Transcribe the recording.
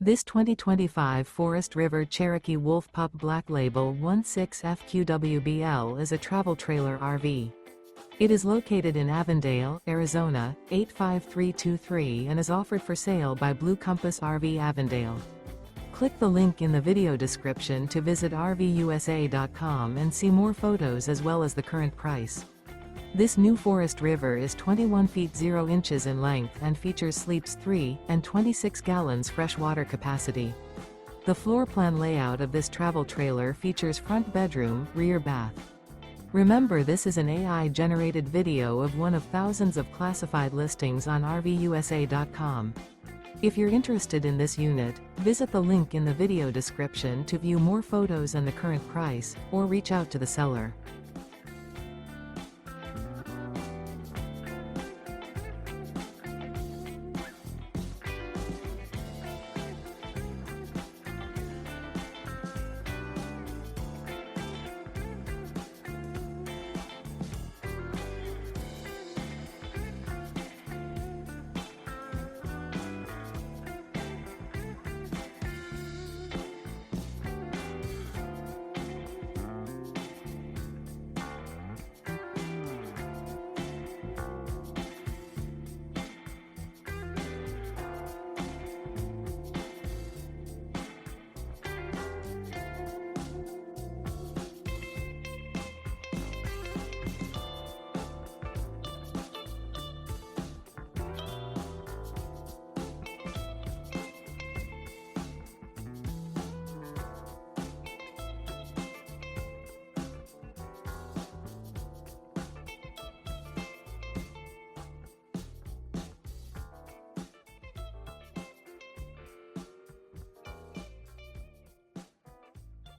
This 2025 Forest River Cherokee Wolf Pup Black Label 16FQWBL is a travel trailer RV. It is located in Avondale, Arizona, 85323 and is offered for sale by Blue Compass RV Avondale. Click the link in the video description to visit RVUSA.com and see more photos as well as the current price. This new Forest River is 21 feet 0 inches in length and features sleeps 3 and 26 gallons fresh water capacity. The floor plan layout of this travel trailer features front bedroom, rear bath. Remember, this is an AI-generated video of one of thousands of classified listings on RVUSA.com. If you're interested in this unit, visit the link in the video description to view more photos and the current price, or reach out to the seller.